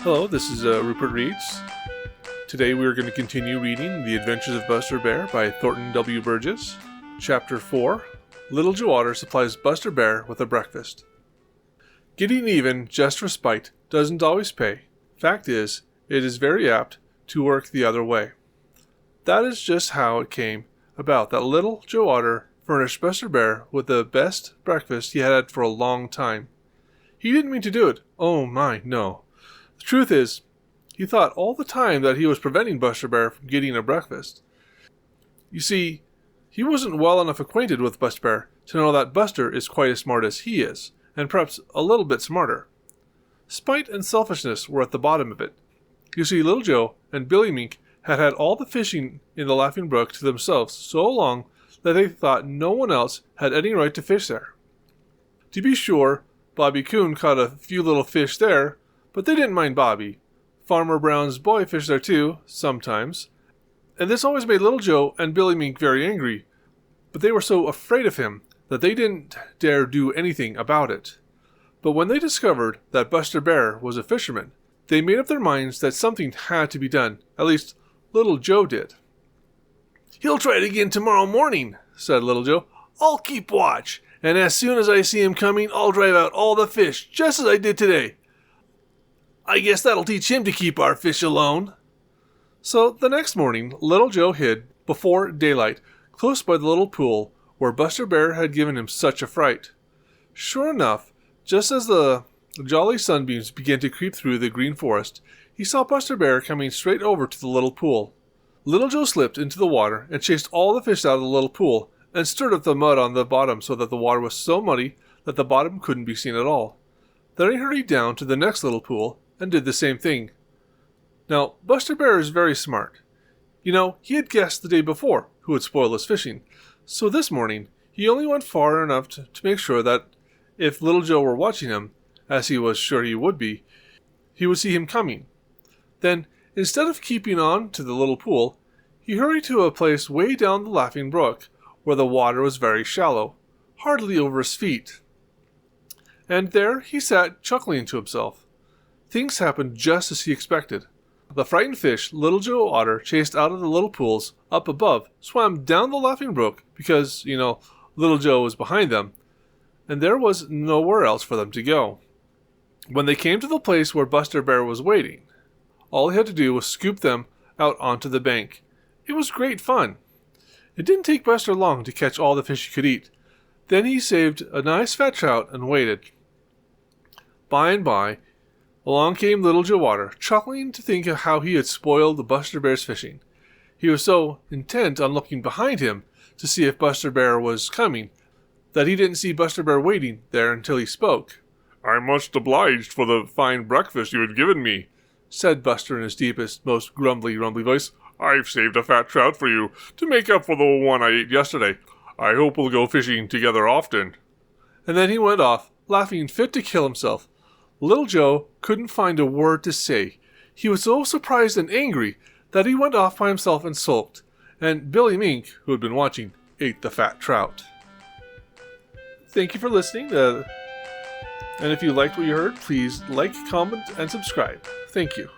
Hello, this is Rupert Reads. Today we are going to continue reading The Adventures of Buster Bear by Thornton W. Burgess. Chapter 4, Little Joe Otter supplies Buster Bear with a breakfast. Getting even just for spite doesn't always pay. Fact is, it is very apt to work the other way. That is just how it came about that Little Joe Otter furnished Buster Bear with the best breakfast he had had for a long time. He didn't mean to do it. Oh my, no. The truth is, he thought all the time that he was preventing Buster Bear from getting a breakfast. You see, he wasn't well enough acquainted with Buster Bear to know that Buster is quite as smart as he is, and perhaps a little bit smarter. Spite and selfishness were at the bottom of it. You see, Little Joe and Billy Mink had had all the fishing in the Laughing Brook to themselves so long that they thought no one else had any right to fish there. To be sure, Bobby Coon caught a few little fish there, but they didn't mind Bobby. Farmer Brown's boy fished there too, sometimes, and this always made Little Joe and Billy Mink very angry, but they were so afraid of him that they didn't dare do anything about it. But when they discovered that Buster Bear was a fisherman, they made up their minds that something had to be done. At least, Little Joe did. "He'll try it again tomorrow morning," said Little Joe. "I'll keep watch, and as soon as I see him coming, I'll drive out all the fish, just as I did today. I guess that'll teach him to keep our fish alone." So the next morning, Little Joe hid, before daylight, close by the little pool where Buster Bear had given him such a fright. Sure enough, just as the jolly sunbeams began to creep through the green forest, he saw Buster Bear coming straight over to the little pool. Little Joe slipped into the water and chased all the fish out of the little pool, and stirred up the mud on the bottom so that the water was so muddy that the bottom couldn't be seen at all. Then he hurried down to the next little pool and did the same thing. Now, Buster Bear is very smart. You know, he had guessed the day before who would spoil his fishing, so this morning he only went far enough to make sure that if Little Joe were watching him, as he was sure he would be, he would see him coming. Then, instead of keeping on to the little pool, he hurried to a place way down the Laughing Brook, where the water was very shallow, hardly over his feet. And there he sat chuckling to himself. Things happened just as he expected. The frightened fish Little Joe Otter chased out of the little pools up above swam down the Laughing Brook because, Little Joe was behind them, and there was nowhere else for them to go. When they came to the place where Buster Bear was waiting, all he had to do was scoop them out onto the bank. It was great fun. It didn't take Buster long to catch all the fish he could eat. Then he saved a nice fat trout and waited. By and by, along came Little Joe Otter, chuckling to think of how he had spoiled Buster Bear's fishing. He was so intent on looking behind him to see if Buster Bear was coming that he didn't see Buster Bear waiting there until he spoke. "I'm much obliged for the fine breakfast you had given me," said Buster in his deepest, most rumbly voice. "I've saved a fat trout for you to make up for the one I ate yesterday. I hope we'll go fishing together often." And then he went off, laughing fit to kill himself. Little Joe couldn't find a word to say. He was so surprised and angry that he went off by himself and sulked, and Billy Mink, who had been watching, ate the fat trout. Thank you for listening, and if you liked what you heard, please like, comment, and subscribe. Thank you.